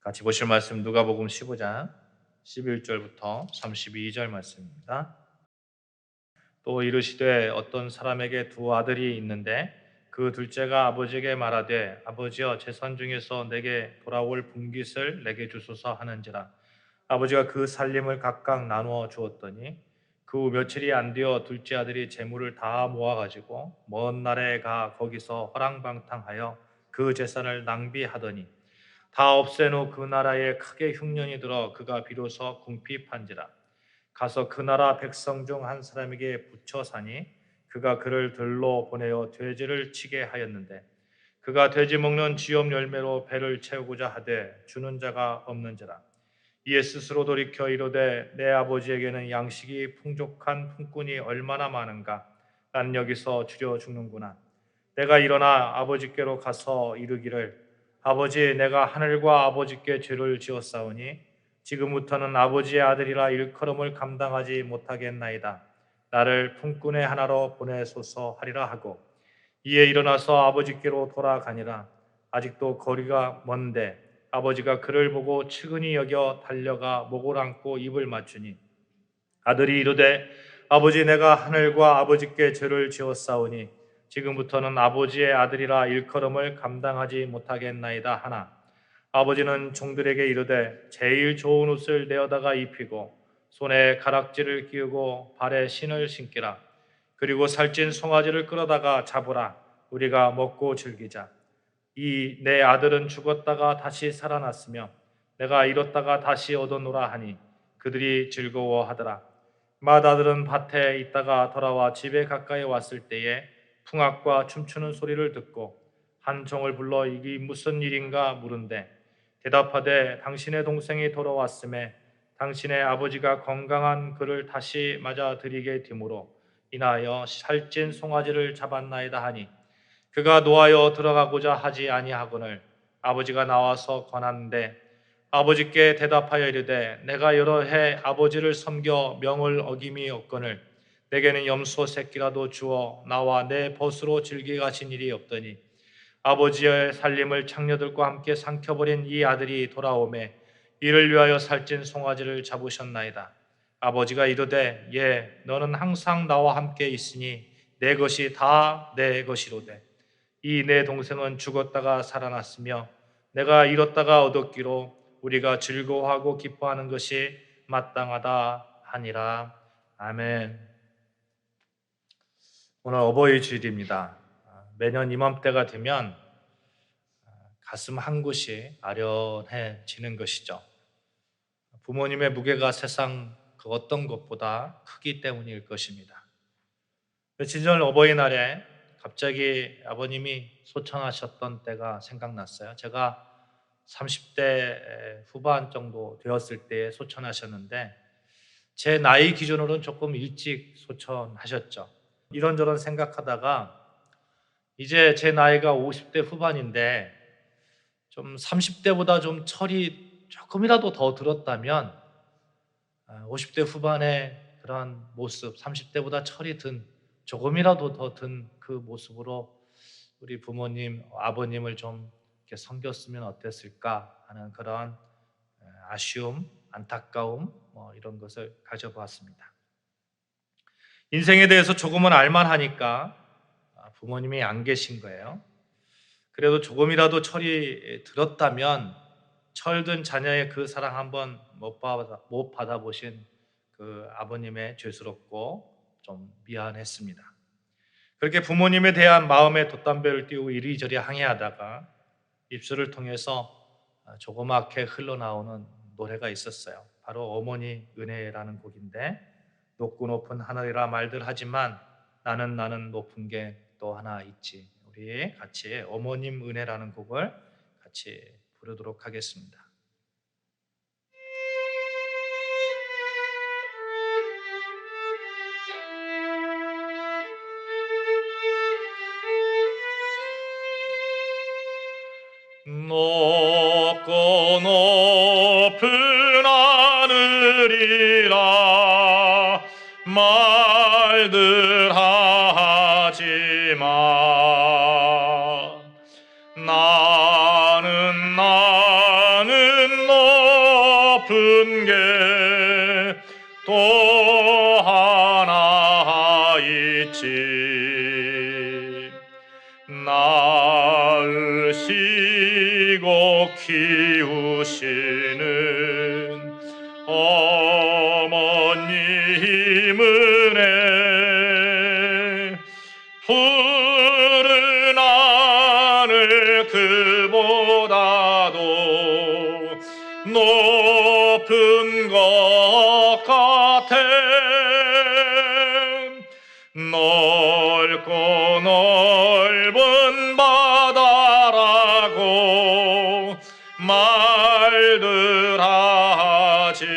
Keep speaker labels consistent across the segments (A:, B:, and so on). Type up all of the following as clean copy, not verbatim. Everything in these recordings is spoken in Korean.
A: 같이 보실 말씀 누가복음 15장 11절부터 32절 말씀입니다. 또 이르시되 어떤 사람에게 두 아들이 있는데 그 둘째가 아버지에게 말하되 아버지여 재산 중에서 내게 돌아올 분깃을 내게 주소서 하는지라. 아버지가 그 살림을 각각 나누어 주었더니 그 후 며칠이 안 되어 둘째 아들이 재물을 다 모아가지고 먼 나라에 가 거기서 허랑방탕하여 그 재산을 낭비하더니 다 없앤 후 그 나라에 크게 흉년이 들어 그가 비로소 궁핍한지라. 가서 그 나라 백성 중 한 사람에게 붙여 사니 그가 그를 들로 보내어 돼지를 치게 하였는데 그가 돼지 먹는 쥐염 열매로 배를 채우고자 하되 주는 자가 없는지라. 이에 스스로 돌이켜 이르되 내 아버지에게는 양식이 풍족한 품꾼이 얼마나 많은가. 나는 여기서 주려 죽는구나. 내가 일어나 아버지께로 가서 이르기를 아버지 내가 하늘과 아버지께 죄를 지었사오니 지금부터는 아버지의 아들이라 일컬음을 감당하지 못하겠나이다. 나를 품꾼의 하나로 보내소서 하리라 하고 이에 일어나서 아버지께로 돌아가니라. 아직도 거리가 먼데 아버지가 그를 보고 측은히 여겨 달려가 목을 안고 입을 맞추니 아들이 이르되 아버지 내가 하늘과 아버지께 죄를 지었사오니 지금부터는 아버지의 아들이라 일컬음을 감당하지 못하겠나이다 하나 아버지는 종들에게 이르되 제일 좋은 옷을 내어다가 입히고 손에 가락지를 끼우고 발에 신을 신기라. 그리고 살찐 송아지를 끌어다가 잡으라. 우리가 먹고 즐기자. 이 내 아들은 죽었다가 다시 살아났으며 내가 잃었다가 다시 얻어노라 하니 그들이 즐거워하더라. 맏아들은 밭에 있다가 돌아와 집에 가까이 왔을 때에 풍악과 춤추는 소리를 듣고 한 종을 불러 이게 무슨 일인가 물은데 대답하되 당신의 동생이 돌아왔음에 당신의 아버지가 건강한 그를 다시 맞아들이게 되므로 인하여 살찐 송아지를 잡았나이다 하니 그가 노하여 들어가고자 하지 아니하거늘 아버지가 나와서 권하는데 아버지께 대답하여 이르되 내가 여러 해 아버지를 섬겨 명을 어김이 없거늘 내게는 염소 새끼라도 주어 나와 내 벗으로 즐기 가신 일이 없더니 아버지의 살림을 창녀들과 함께 삼켜버린 이 아들이 돌아오매 이를 위하여 살찐 송아지를 잡으셨나이다. 아버지가 이르되 예 너는 항상 나와 함께 있으니 내 것이 다 내 것이로되 이 내 동생은 죽었다가 살아났으며 내가 잃었다가 얻었기로 우리가 즐거워하고 기뻐하는 것이 마땅하다 하니라. 아멘. 오늘 어버이 주일입니다. 매년 이맘때가 되면 가슴 한 곳이 아련해지는 것이죠. 부모님의 무게가 세상 그 어떤 것보다 크기 때문일 것입니다. 며칠 전 어버이날에 갑자기 아버님이 소천하셨던 때가 생각났어요. 제가 30대 후반 정도 되었을 때 소천하셨는데 제 나이 기준으로는 조금 일찍 소천하셨죠. 이런저런 생각하다가 이제 제 나이가 50대 후반인데 좀 30대보다 좀 철이 조금이라도 더 들었다면 50대 후반의 그런 모습, 30대보다 철이 든 조금이라도 더 든 그 모습으로 우리 부모님, 아버님을 좀 이렇게 섬겼으면 어땠을까 하는 그런 아쉬움, 안타까움 이런 것을 가져보았습니다. 인생에 대해서 조금은 알만하니까 부모님이 안 계신 거예요. 그래도 조금이라도 철이 들었다면 철든 자녀의 그 사랑 한번 못 받아보신 그 아버님의 죄스럽고 좀 미안했습니다. 그렇게 부모님에 대한 마음의 돛담배를 띄우고 이리저리 항해하다가 입술을 통해서 조그맣게 흘러나오는 노래가 있었어요. 바로 어머니 은혜라는 곡인데 높고 높은 하늘이라 말들 하지만 나는 높은 게 또 하나 있지. 우리 같이 어머님 은혜라는 곡을 같이 부르도록 하겠습니다. 높고 높은 하늘이라 말들 하지만 나는 높은 게 또 하나 있지. 낳으시고 키우시는 어머님 은혜, 푸른 하늘 그보다도 높은 것 같아. 넓고 넓은 바다라고 말들 하지만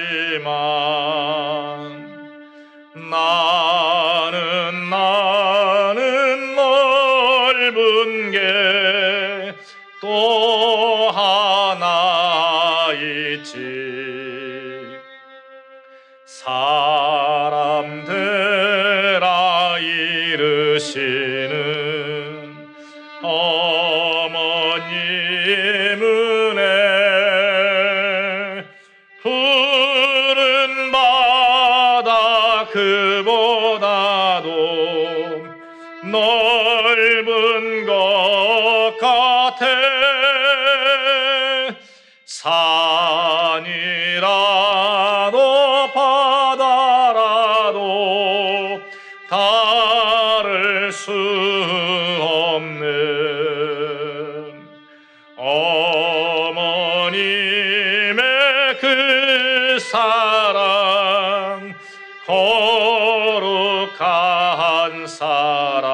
A: 나는 넓은 게 또 하나 있지. 사람들아 이르시는 어머님 은혜, 푸른 바다 그보다도 넓은 것 같아. 산이라도 바다라도 다를 수 없는 어머님의 그 사랑, 거룩한 사랑,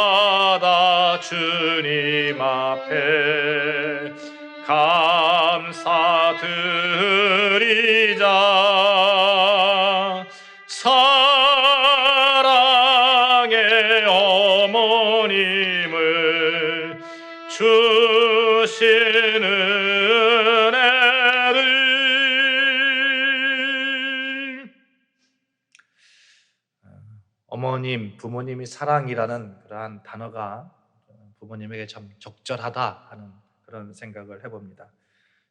A: 날마다 주님 앞에 감사드리자. 사랑의 어머님을 주시는 은혜를. 어머님, 부모님이 사랑이라는 그러한 단어가 부모님에게 참 적절하다 하는 그런 생각을 해봅니다.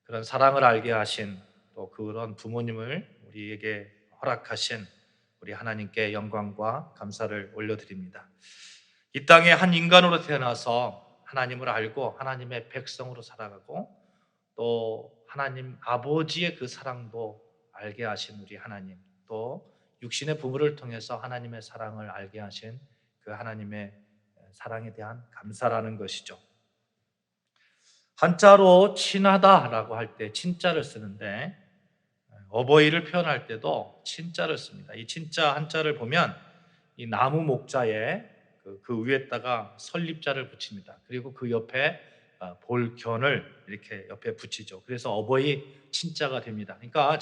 A: 그런 사랑을 알게 하신, 또 그런 부모님을 우리에게 허락하신 우리 하나님께 영광과 감사를 올려드립니다. 이 땅에 한 인간으로 태어나서 하나님을 알고 하나님의 백성으로 살아가고 또 하나님 아버지의 그 사랑도 알게 하신 우리 하나님, 또 육신의 부모를 통해서 하나님의 사랑을 알게 하신 그 하나님의 사랑에 대한 감사라는 것이죠. 한자로 친하다라고 할 때 친자를 쓰는데, 어버이를 표현할 때도 친자를 씁니다. 이 친자 한자를 보면 이 나무 목자에 그 위에다가 설립자를 붙입니다. 그리고 그 옆에 볼견을 이렇게 옆에 붙이죠. 그래서 어버이 친자가 됩니다. 그러니까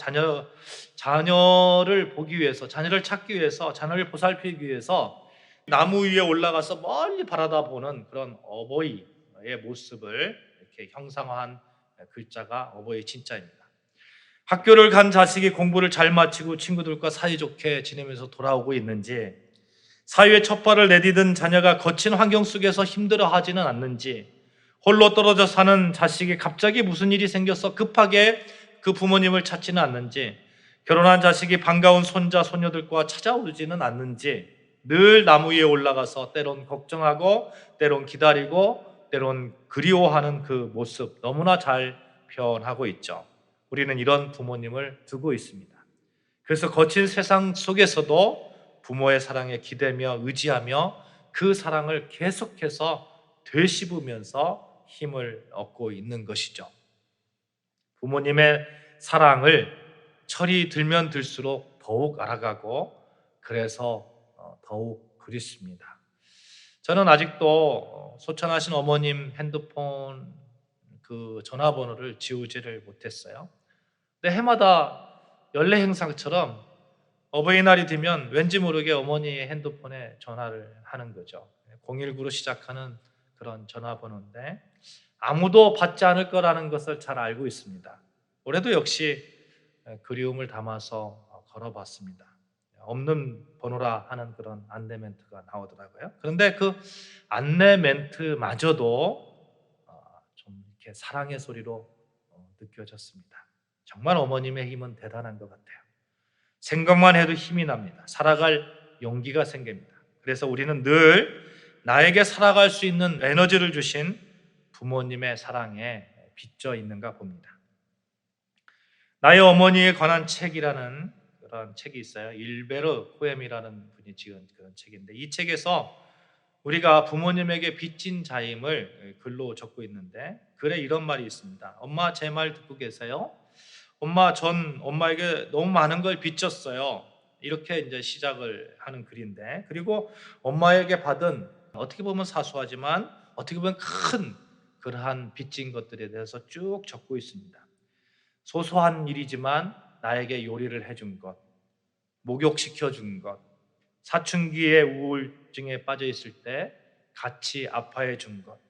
A: 자녀를 보기 위해서, 자녀를 찾기 위해서, 자녀를 보살피기 위해서 나무 위에 올라가서 멀리 바라다보는 그런 어버이의 모습을 이렇게 형상화한 글자가 어버이 친자입니다. 학교를 간 자식이 공부를 잘 마치고 친구들과 사이좋게 지내면서 돌아오고 있는지, 사회의 첫 발을 내디딘 자녀가 거친 환경 속에서 힘들어하지는 않는지, 홀로 떨어져 사는 자식이 갑자기 무슨 일이 생겨서 급하게 그 부모님을 찾지는 않는지, 결혼한 자식이 반가운 손자, 손녀들과 찾아오지는 않는지, 늘 나무 위에 올라가서 때론 걱정하고 때론 기다리고 때론 그리워하는 그 모습 너무나 잘 표현하고 있죠. 우리는 이런 부모님을 두고 있습니다. 그래서 거친 세상 속에서도 부모의 사랑에 기대며 의지하며 그 사랑을 계속해서 되씹으면서 힘을 얻고 있는 것이죠. 부모님의 사랑을 철이 들면 들수록 더욱 알아가고, 그래서 더욱 그립습니다. 저는 아직도 소천하신 어머님 핸드폰 그 전화번호를 지우지를 못했어요. 근데 해마다 연례 행사처럼 어버이날이 되면 왠지 모르게 어머니의 핸드폰에 전화를 하는 거죠. 019로 시작하는 그런 전화번호인데 아무도 받지 않을 거라는 것을 잘 알고 있습니다. 올해도 역시 그리움을 담아서 걸어봤습니다. 없는 번호라 하는 그런 안내 멘트가 나오더라고요. 그런데 그 안내 멘트마저도 좀 이렇게 사랑의 소리로 느껴졌습니다. 정말 어머님의 힘은 대단한 것 같아요. 생각만 해도 힘이 납니다. 살아갈 용기가 생깁니다. 그래서 우리는 늘 나에게 살아갈 수 있는 에너지를 주신 부모님의 사랑에 빚져 있는가 봅니다. 나의 어머니에 관한 책이라는 그런 책이 있어요. 일베르 코엠이라는 분이 지은 그런 책인데, 이 책에서 우리가 부모님에게 빚진 자임을 글로 적고 있는데, 글에 이런 말이 있습니다. 엄마, 제 말 듣고 계세요? 엄마, 전 엄마에게 너무 많은 걸 빚졌어요. 이렇게 이제 시작을 하는 글인데, 그리고 엄마에게 받은, 어떻게 보면 사소하지만 어떻게 보면 큰 그러한 빚진 것들에 대해서 쭉 적고 있습니다. 소소한 일이지만 나에게 요리를 해준 것, 목욕시켜 준 것, 사춘기의 우울증에 빠져 있을 때 같이 아파해 준 것,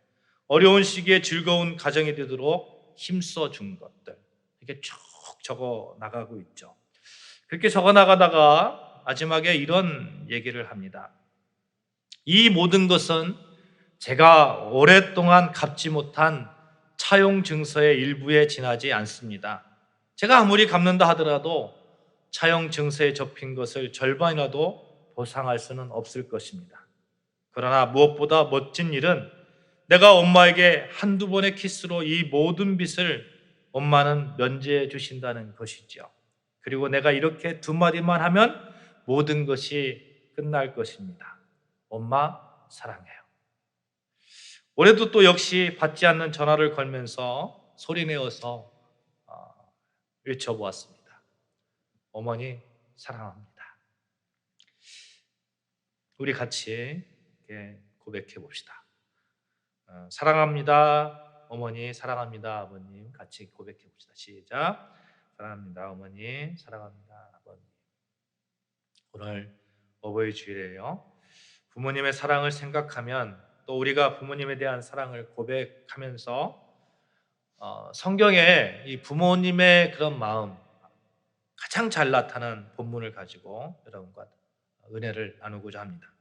A: 어려운 시기에 즐거운 가정이 되도록 힘써 준 것들, 이렇게 쭉 적어 나가고 있죠. 그렇게 적어 나가다가 마지막에 이런 얘기를 합니다. 이 모든 것은 제가 오랫동안 갚지 못한 차용 증서의 일부에 지나지 않습니다. 제가 아무리 갚는다 하더라도 차용 증서에 접힌 것을 절반이라도 보상할 수는 없을 것입니다. 그러나 무엇보다 멋진 일은 내가 엄마에게 한두 번의 키스로 이 모든 빚을 엄마는 면제해 주신다는 것이죠. 그리고 내가 이렇게 두 마디만 하면 모든 것이 끝날 것입니다. 엄마 사랑해요. 올해도 또 역시 받지 않는 전화를 걸면서 소리내어서 외쳐보았습니다. 어머니 사랑합니다. 우리 같이 이렇게 고백해 봅시다. 사랑합니다. 어머니 사랑합니다. 아버님. 같이 고백해 봅시다. 시작. 사랑합니다. 어머니 사랑합니다. 아버님. 오늘 어버이 주일이에요. 부모님의 사랑을 생각하면, 또 우리가 부모님에 대한 사랑을 고백하면서 성경에 이 부모님의 그런 마음 가장 잘 나타난 본문을 가지고 여러분과 은혜를 나누고자 합니다.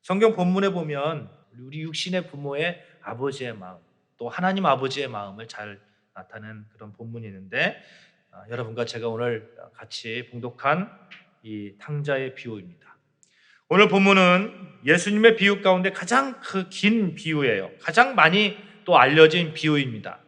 A: 성경 본문에 보면 우리 육신의 부모의 아버지의 마음, 또 하나님 아버지의 마음을 잘 나타내는 그런 본문이 있는데, 여러분과 제가 오늘 같이 봉독한 이 탕자의 비유입니다. 오늘 본문은 예수님의 비유 가운데 가장 긴 비유예요. 가장 많이 또 알려진 비유입니다.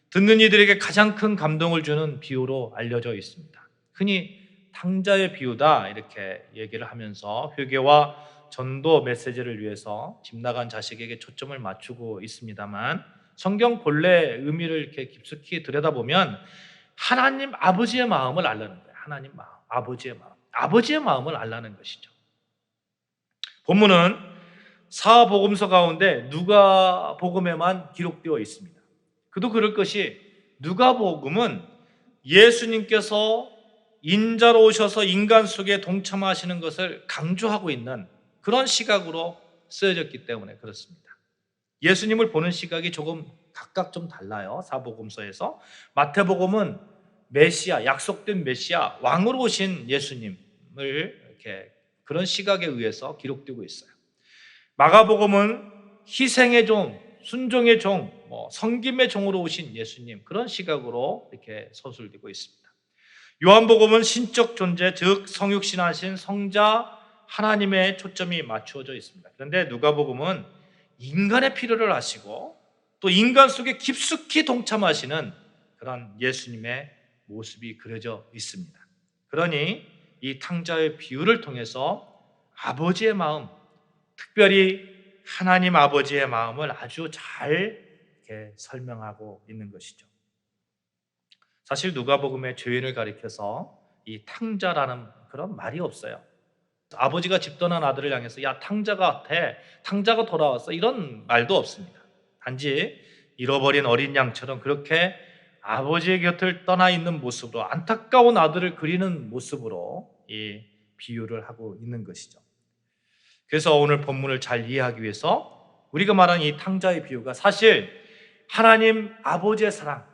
A: 듣는 이들에게 가장 큰 감동을 주는 비유로 알려져 있습니다. 흔히 탕자의 비유다 이렇게 얘기를 하면서 회개와 전도 메시지를 위해서 집 나간 자식에게 초점을 맞추고 있습니다만, 성경 본래 의미를 이렇게 깊숙이 들여다보면 하나님 아버지의 마음을 알라는 거예요. 하나님 마음, 아버지의 마음을 알라는 것이죠. 본문은 사복음서 가운데 누가복음에만 기록되어 있습니다. 그도 그럴 것이, 누가복음은 예수님께서 인자로 오셔서 인간 속에 동참하시는 것을 강조하고 있는 그런 시각으로 쓰여졌기 때문에 그렇습니다. 예수님을 보는 시각이 조금 각각 좀 달라요. 사복음서에서 마태복음은 메시아, 약속된 메시아, 왕으로 오신 예수님을 이렇게 그런 시각에 의해서 기록되고 있어요. 마가복음은 희생의 종, 순종의 종, 섬김의 종으로 오신 예수님, 그런 시각으로 이렇게 서술되고 있습니다. 요한복음은 신적 존재, 즉 성육신하신 성자 하나님의 초점이 맞추어져 있습니다. 그런데 누가복음은 인간의 필요를 아시고 또 인간 속에 깊숙이 동참하시는 그런 예수님의 모습이 그려져 있습니다. 그러니 이 탕자의 비유를 통해서 아버지의 마음, 특별히 하나님 아버지의 마음을 아주 잘 이렇게 설명하고 있는 것이죠. 사실 누가복음의 죄인을 가리켜서 이 탕자라는 그런 말이 없어요. 아버지가 집 떠난 아들을 향해서 야 탕자가 돌아왔어, 이런 말도 없습니다. 단지 잃어버린 어린 양처럼 그렇게 아버지의 곁을 떠나 있는 모습으로, 안타까운 아들을 그리는 모습으로 이 비유를 하고 있는 것이죠. 그래서 오늘 본문을 잘 이해하기 위해서 우리가 말하는 이 탕자의 비유가 사실 하나님 아버지의 사랑,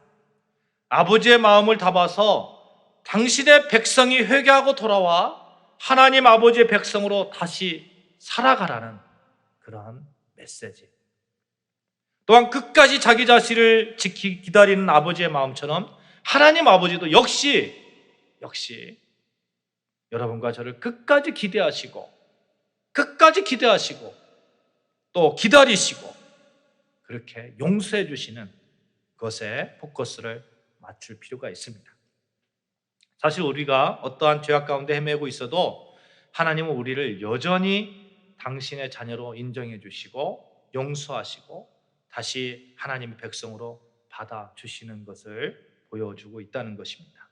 A: 아버지의 마음을 담아서 당신의 백성이 회개하고 돌아와 하나님 아버지의 백성으로 다시 살아가라는 그러한 메시지. 또한 끝까지 자기 자신을 기다리는 아버지의 마음처럼 하나님 아버지도 역시 여러분과 저를 끝까지 기대하시고 또 기다리시고 그렇게 용서해 주시는 것에 포커스를 맞출 필요가 있습니다. 사실 우리가 어떠한 죄악 가운데 헤매고 있어도 하나님은 우리를 여전히 당신의 자녀로 인정해 주시고 용서하시고 다시 하나님의 백성으로 받아주시는 것을 보여주고 있다는 것입니다.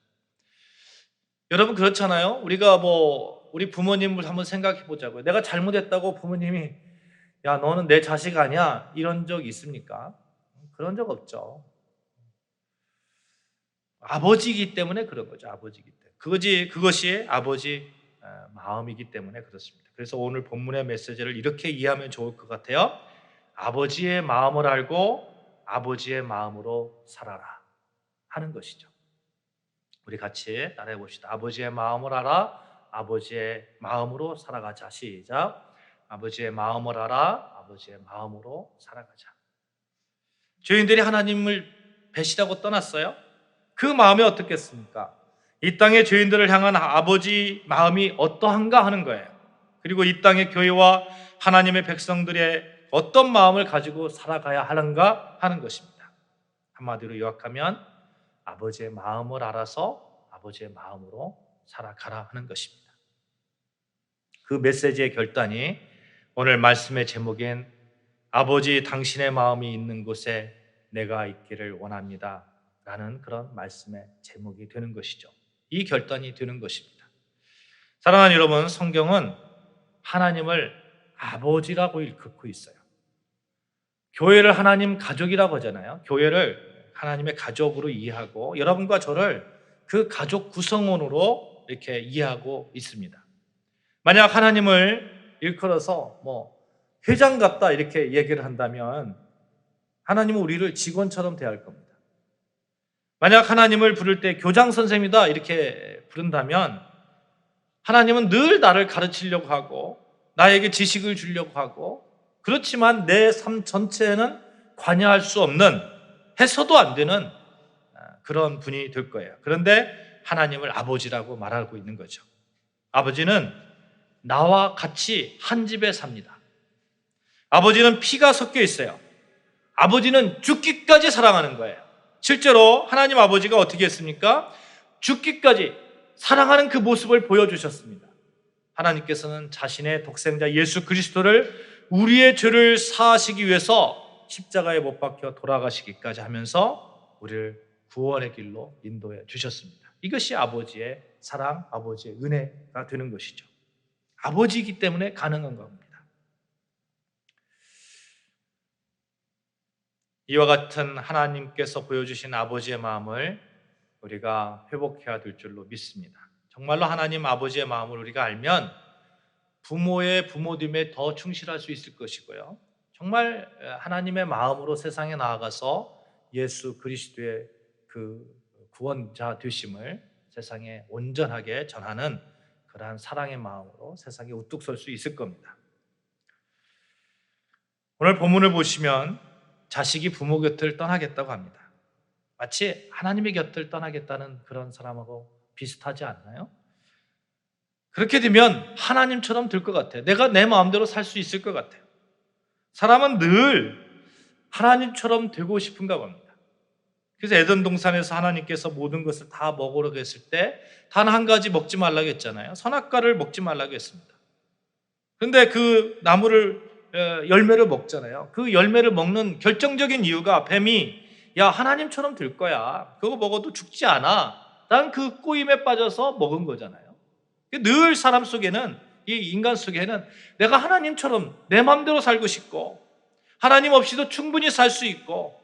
A: 여러분 그렇잖아요. 우리가 우리 부모님을 한번 생각해 보자고요. 내가 잘못했다고 부모님이 야 너는 내 자식 아니야 이런 적 있습니까? 그런 적 없죠. 아버지이기 때문에 그런 거죠. 아버지이기 때문에. 그것이 아버지 마음이기 때문에 그렇습니다. 그래서 오늘 본문의 메시지를 이렇게 이해하면 좋을 것 같아요. 아버지의 마음을 알고 아버지의 마음으로 살아라 하는 것이죠. 우리 같이 따라해 봅시다. 아버지의 마음을 알아 아버지의 마음으로 살아가자. 시작. 아버지의 마음을 알아 아버지의 마음으로 살아가자. 죄인들이 하나님을 배신하고 떠났어요. 그 마음이 어떻겠습니까? 이 땅의 죄인들을 향한 아버지 마음이 어떠한가 하는 거예요. 그리고 이 땅의 교회와 하나님의 백성들의 어떤 마음을 가지고 살아가야 하는가 하는 것입니다. 한마디로 요약하면 아버지의 마음을 알아서 아버지의 마음으로 살아가라 하는 것입니다. 그 메시지의 결단이 오늘 말씀의 제목인 아버지 당신의 마음이 있는 곳에 내가 있기를 원합니다 라는 그런 말씀의 제목이 되는 것이죠. 이 결단이 되는 것입니다. 사랑하는 여러분, 성경은 하나님을 아버지라고 일컫고 있어요. 교회를 하나님 가족이라고 하잖아요. 교회를 하나님의 가족으로 이해하고 여러분과 저를 그 가족 구성원으로 이렇게 이해하고 있습니다. 만약 하나님을 일컬어서 회장 같다 이렇게 얘기를 한다면 하나님은 우리를 직원처럼 대할 겁니다. 만약 하나님을 부를 때 교장 선생님이다 이렇게 부른다면 하나님은 늘 나를 가르치려고 하고 나에게 지식을 주려고 하고 그렇지만 내 삶 전체에는 관여할 수 없는 해서도 안 되는 그런 분이 될 거예요. 그런데 하나님을 아버지라고 말하고 있는 거죠. 아버지는 나와 같이 한 집에 삽니다. 아버지는 피가 섞여 있어요. 아버지는 죽기까지 사랑하는 거예요. 실제로 하나님 아버지가 어떻게 했습니까? 죽기까지 사랑하는 그 모습을 보여주셨습니다. 하나님께서는 자신의 독생자 예수 그리스도를 우리의 죄를 사하시기 위해서 십자가에 못 박혀 돌아가시기까지 하면서 우리를 구원의 길로 인도해 주셨습니다. 이것이 아버지의 사랑, 아버지의 은혜가 되는 것이죠. 아버지이기 때문에 가능한 겁니다. 이와 같은 하나님께서 보여주신 아버지의 마음을 우리가 회복해야 될 줄로 믿습니다. 정말로 하나님 아버지의 마음을 우리가 알면 부모의 부모됨에 더 충실할 수 있을 것이고요. 정말 하나님의 마음으로 세상에 나아가서 예수 그리스도의 그 구원자 되심을 세상에 온전하게 전하는 그러한 사랑의 마음으로 세상에 우뚝 설 수 있을 겁니다. 오늘 본문을 보시면 자식이 부모 곁을 떠나겠다고 합니다. 마치 하나님의 곁을 떠나겠다는 그런 사람하고 비슷하지 않나요? 그렇게 되면 하나님처럼 될 것 같아요. 내가 내 마음대로 살 수 있을 것 같아요. 사람은 늘 하나님처럼 되고 싶은가 봅니다. 그래서 에덴 동산에서 하나님께서 모든 것을 다 먹으라고 했을 때 단 한 가지 먹지 말라고 했잖아요. 선악과를 먹지 말라고 했습니다. 그런데 그 나무를 열매를 먹잖아요. 그 열매를 먹는 결정적인 이유가 뱀이 야 하나님처럼 될 거야. 그거 먹어도 죽지 않아. 난 그 꼬임에 빠져서 먹은 거잖아요. 늘 사람 속에는 이 인간 속에는 내가 하나님처럼 내 마음대로 살고 싶고 하나님 없이도 충분히 살 수 있고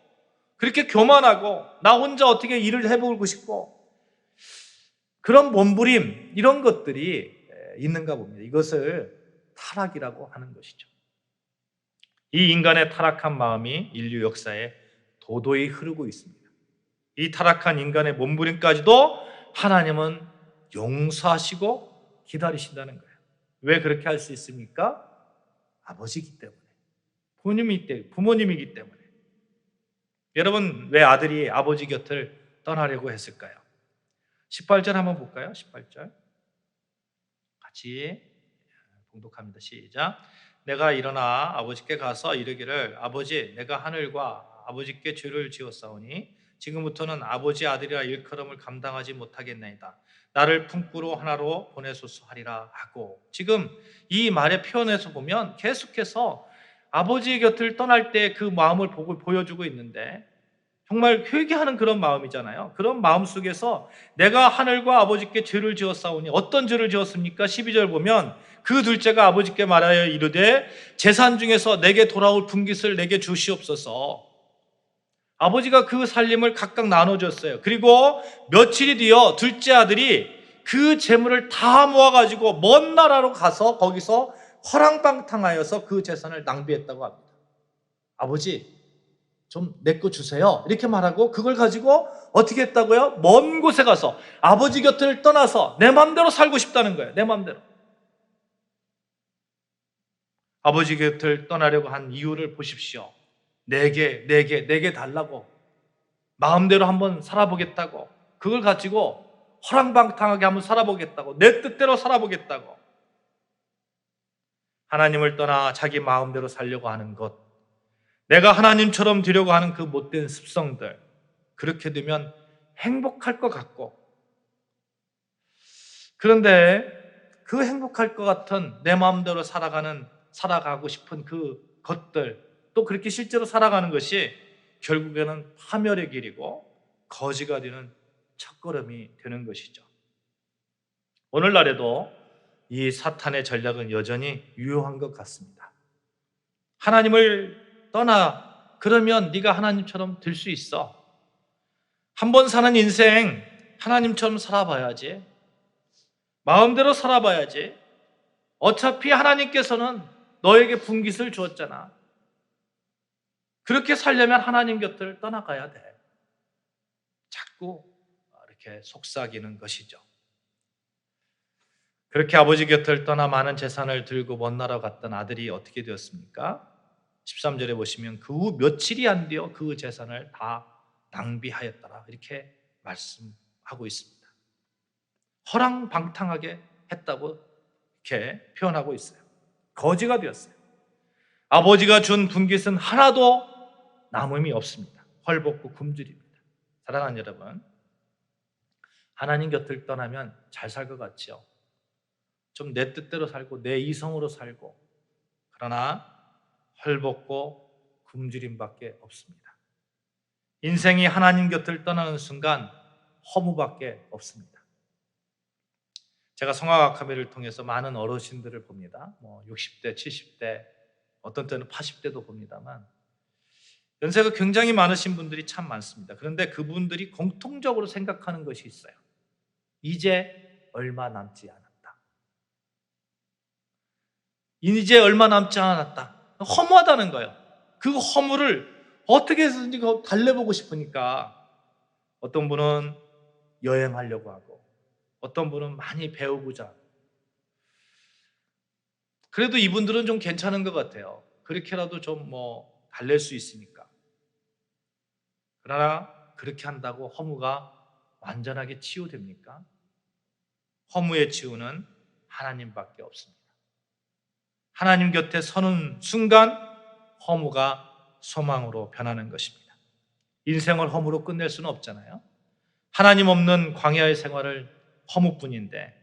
A: 그렇게 교만하고 나 혼자 어떻게 일을 해보고 싶고 그런 몸부림 이런 것들이 있는가 봅니다. 이것을 타락이라고 하는 것이죠. 이 인간의 타락한 마음이 인류 역사에 도도히 흐르고 있습니다. 이 타락한 인간의 몸부림까지도 하나님은 용서하시고 기다리신다는 거예요. 왜 그렇게 할 수 있습니까? 아버지이기 때문에, 부모님이기 때문에. 여러분, 왜 아들이 아버지 곁을 떠나려고 했을까요? 18절 한번 볼까요? 18절 같이 봉독합니다. 시작. 내가 일어나 아버지께 가서 이르기를 아버지, 내가 하늘과 아버지께 죄를 지었사오니 지금부터는 아버지 아들이라 일컬음을 감당하지 못하겠나이다. 나를 품구로 하나로 보내소서 하리라 하고, 지금 이 말의 표현에서 보면 계속해서 아버지의 곁을 떠날 때 그 마음을 보여주고 있는데, 정말 회개하는 그런 마음이잖아요. 그런 마음 속에서 내가 하늘과 아버지께 죄를 지었사오니, 어떤 죄를 지었습니까? 12절 보면 그 둘째가 아버지께 말하여 이르되 재산 중에서 내게 돌아올 분깃을 내게 주시옵소서. 아버지가 그 살림을 각각 나눠줬어요. 그리고 며칠이 뒤어 둘째 아들이 그 재물을 다 모아가지고 먼 나라로 가서 거기서 허랑방탕하여서 그 재산을 낭비했다고 합니다. 아버지, 좀 내 거 주세요. 이렇게 말하고 그걸 가지고 어떻게 했다고요? 먼 곳에 가서 아버지 곁을 떠나서 내 마음대로 살고 싶다는 거예요. 내 마음대로. 아버지 곁을 떠나려고 한 이유를 보십시오. 내게 달라고. 마음대로 한번 살아보겠다고. 그걸 가지고 허랑방탕하게 한번 살아보겠다고. 내 뜻대로 살아보겠다고. 하나님을 떠나 자기 마음대로 살려고 하는 것, 내가 하나님처럼 되려고 하는 그 못된 습성들, 그렇게 되면 행복할 것 같고, 그런데 그 행복할 것 같은 내 마음대로 살아가고 싶은 그 것들, 또 그렇게 실제로 살아가는 것이 결국에는 파멸의 길이고 거지가 되는 첫걸음이 되는 것이죠. 오늘날에도 이 사탄의 전략은 여전히 유효한 것 같습니다. 하나님을 떠나, 그러면 네가 하나님처럼 될 수 있어. 한 번 사는 인생 하나님처럼 살아봐야지. 마음대로 살아봐야지. 어차피 하나님께서는 너에게 분깃을 주었잖아. 그렇게 살려면 하나님 곁을 떠나가야 돼. 자꾸 이렇게 속삭이는 것이죠. 그렇게 아버지 곁을 떠나 많은 재산을 들고 먼 나라 갔던 아들이 어떻게 되었습니까? 13절에 보시면 그 후 며칠이 안 되어 그 재산을 다 낭비하였더라, 이렇게 말씀하고 있습니다. 허랑방탕하게 했다고 이렇게 표현하고 있어요. 거지가 되었어요. 아버지가 준 분깃은 하나도 남음이 없습니다. 헐벗고 굶주립니다. 사랑하는 여러분, 하나님 곁을 떠나면 잘 살 것 같죠? 좀 내 뜻대로 살고 내 이성으로 살고, 그러나 헐벗고 굶주림밖에 없습니다. 인생이 하나님 곁을 떠나는 순간 허무밖에 없습니다. 제가 성악 아카데미를 통해서 많은 어르신들을 봅니다. 60대, 70대, 어떤 때는 80대도 봅니다만 연세가 굉장히 많으신 분들이 참 많습니다. 그런데 그분들이 공통적으로 생각하는 것이 있어요. 이제 얼마 남지 않았다. 이제 얼마 남지 않았다. 허무하다는 거예요. 그 허무를 어떻게 해서든지 달래보고 싶으니까 어떤 분은 여행하려고 하고, 어떤 분은 많이 배우고자 하고. 그래도 이분들은 좀 괜찮은 것 같아요. 그렇게라도 좀 달랠 수 있으니까. 그러나 그렇게 한다고 허무가 완전하게 치유됩니까? 허무의 치유는 하나님밖에 없습니다. 하나님 곁에 서는 순간 허무가 소망으로 변하는 것입니다. 인생을 허무로 끝낼 수는 없잖아요. 하나님 없는 광야의 생활을 허무뿐인데,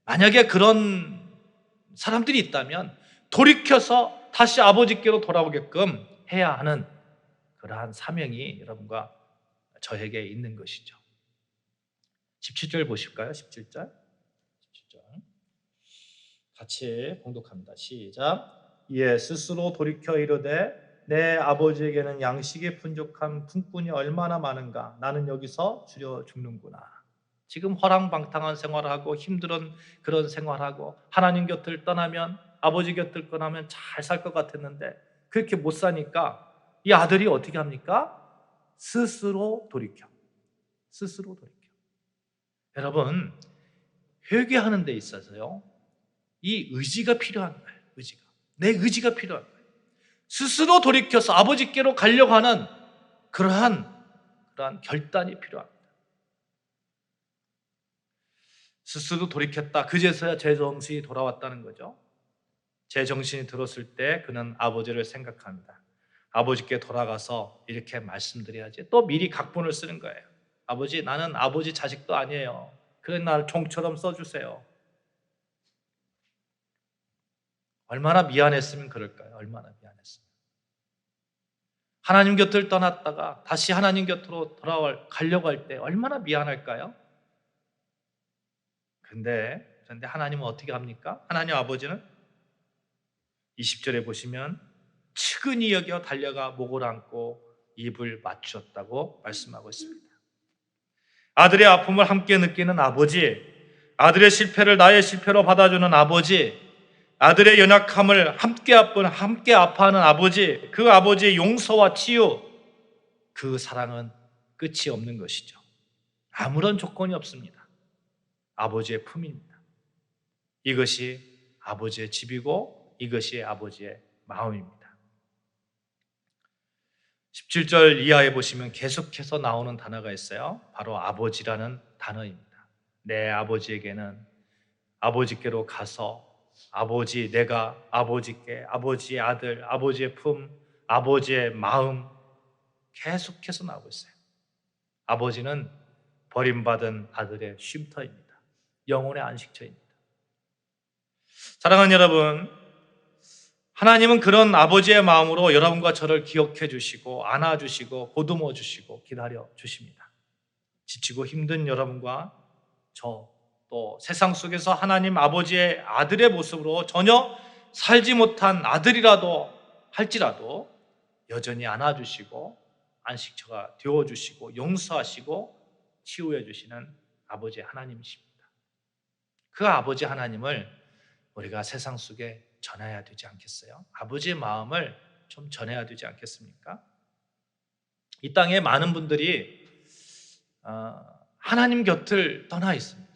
A: 만약에 그런 사람들이 있다면 돌이켜서 다시 아버지께로 돌아오게끔 해야 하는 그러한 사명이 여러분과 저에게 있는 것이죠. 17절 보실까요? 17절. 같이 봉독합니다. 시작. 이에 스스로 돌이켜 이르되 내 아버지에게는 양식이 풍족한 품꾼이 얼마나 많은가. 나는 여기서 주려 죽는구나. 지금 허랑방탕한 생활하고 힘든 그런 생활하고 하나님 곁을 떠나면, 아버지 곁을 떠나면 잘 살 것 같았는데 그렇게 못 사니까 이 아들이 어떻게 합니까? 스스로 돌이켜. 여러분, 회개하는 데 있어서요, 이 의지가 필요한 거예요. 내 의지가 필요한 거예요. 스스로 돌이켜서 아버지께로 가려고 하는 그러한 결단이 필요합니다. 스스로 돌이켰다. 그제서야 제 정신이 돌아왔다는 거죠. 제 정신이 들었을 때 그는 아버지를 생각합니다. 아버지께 돌아가서 이렇게 말씀드려야지. 또 미리 각본을 쓰는 거예요. 아버지, 나는 아버지 자식도 아니에요. 그래, 나를 종처럼 써주세요. 얼마나 미안했으면 그럴까요? 얼마나 미안했으면. 하나님 곁을 떠났다가 다시 하나님 곁으로 가려고 할 때 얼마나 미안할까요? 그런데 하나님은 어떻게 합니까? 하나님 아버지는 20절에 보시면 측은히 여겨 달려가 목을 안고 입을 맞추었다고 말씀하고 있습니다. 아들의 아픔을 함께 느끼는 아버지, 아들의 실패를 나의 실패로 받아주는 아버지, 아들의 연약함을 함께 아파하는 아버지, 그 아버지의 용서와 치유, 그 사랑은 끝이 없는 것이죠. 아무런 조건이 없습니다. 아버지의 품입니다. 이것이 아버지의 집이고 이것이 아버지의 마음입니다. 17절 이하에 보시면 계속해서 나오는 단어가 있어요. 바로 아버지라는 단어입니다. 내 아버지에게는 아버지께로 가서 내가 아버지께, 아버지의 아들, 아버지의 품, 아버지의 마음 계속해서 나오고 있어요. 아버지는 버림받은 아들의 쉼터입니다. 영혼의 안식처입니다. 사랑하는 여러분, 하나님은 그런 아버지의 마음으로 여러분과 저를 기억해 주시고 안아주시고 보듬어 주시고 기다려 주십니다. 지치고 힘든 여러분과 저, 또 세상 속에서 하나님 아버지의 아들의 모습으로 전혀 살지 못한 아들이라도 할지라도 여전히 안아주시고 안식처가 되어주시고 용서하시고 치유해 주시는 아버지 하나님이십니다. 그 아버지 하나님을 우리가 세상 속에 전해야 되지 않겠어요? 아버지의 마음을 좀 전해야 되지 않겠습니까? 이 땅에 많은 분들이 하나님 곁을 떠나 있습니다.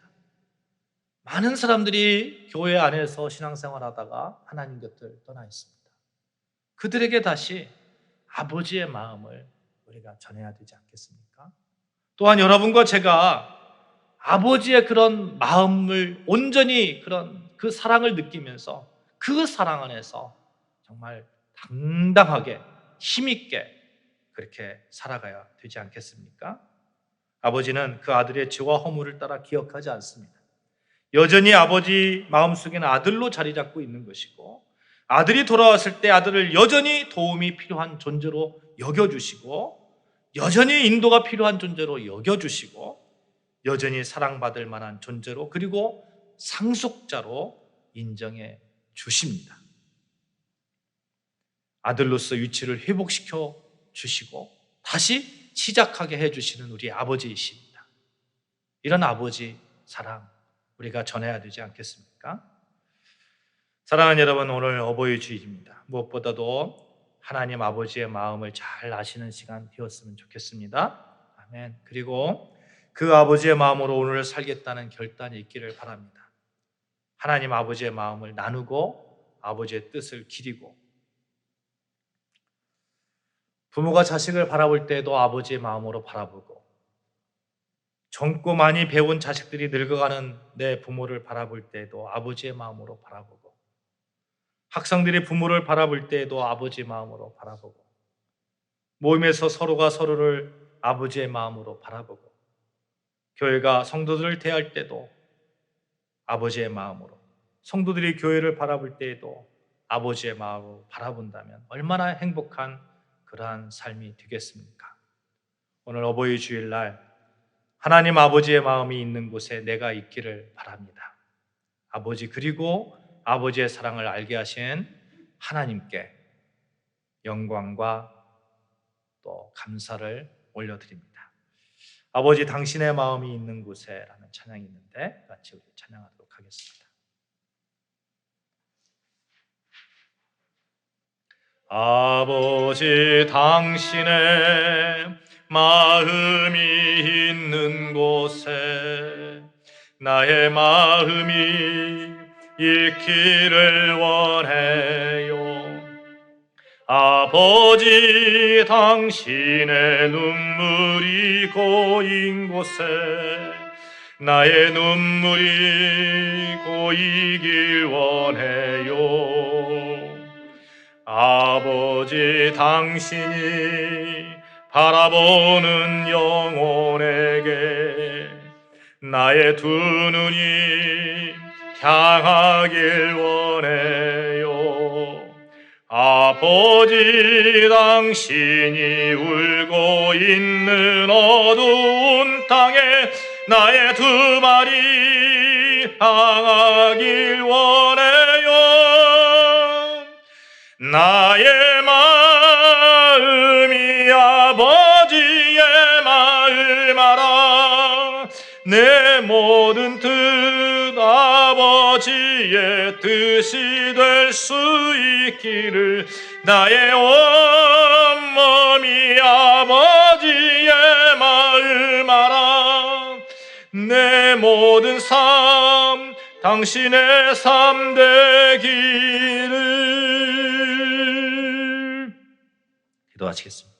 A: 많은 사람들이 교회 안에서 신앙생활하다가 하나님 곁을 떠나 있습니다. 그들에게 다시 아버지의 마음을 우리가 전해야 되지 않겠습니까? 또한 여러분과 제가 아버지의 그런 마음을 온전히 그 사랑을 느끼면서 그 사랑 안에서 정말 당당하게 힘있게 그렇게 살아가야 되지 않겠습니까? 아버지는 그 아들의 죄와 허물을 따라 기억하지 않습니다. 여전히 아버지 마음속에는 아들로 자리 잡고 있는 것이고 아들이 돌아왔을 때 아들을 여전히 도움이 필요한 존재로 여겨주시고 여전히 인도가 필요한 존재로 여겨주시고 여전히 사랑받을 만한 존재로 그리고 상속자로 인정해 주십니다. 아들로서 위치를 회복시켜 주시고 다시 시작하게 해주시는 우리 아버지이십니다. 이런 아버지 사랑 우리가 전해야 되지 않겠습니까? 사랑하는 여러분, 오늘 어버이 주일입니다. 무엇보다도 하나님 아버지의 마음을 잘 아시는 시간 되었으면 좋겠습니다. 아멘. 그리고 그 아버지의 마음으로 오늘을 살겠다는 결단이 있기를 바랍니다. 하나님 아버지의 마음을 나누고 아버지의 뜻을 기리고 부모가 자식을 바라볼 때에도 아버지의 마음으로 바라보고 젊고 많이 배운 자식들이 늙어가는 내 부모를 바라볼 때에도 아버지의 마음으로 바라보고 학생들이 부모를 바라볼 때에도 아버지의 마음으로 바라보고 모임에서 서로가 서로를 아버지의 마음으로 바라보고 교회가 성도들을 대할 때도 아버지의 마음으로 성도들이 교회를 바라볼 때에도 아버지의 마음으로 바라본다면 얼마나 행복한 그러한 삶이 되겠습니까? 오늘 어버이 주일날 하나님 아버지의 마음이 있는 곳에 내가 있기를 바랍니다. 아버지 그리고 아버지의 사랑을 알게 하신 하나님께 영광과 또 감사를 올려드립니다. 아버지 당신의 마음이 있는 곳에 라는 찬양이 있는데 같이 우리 찬양하도록 하겠습니다. 아버지 당신의 마음이 있는 곳에 나의 마음이 있기를 원해요. 아버지 당신의 눈물이 고인 곳에 나의 눈물이 고이길 원해요. 아버지 당신이 바라보는 영혼에게 나의 두 눈이 향하길 원해요. 아버지 당신이 울고 있는 어두운 땅에 나의 두 발이 향하길 원해요. 나의 마음이 아버지의 마음 알아 내 모든 뜻 아버지의 뜻이 될 수 있기를 나의 온몸이 아버지의 마음 알아 내 모든 삶 당신의 삶 되기를 기도하시겠습니다.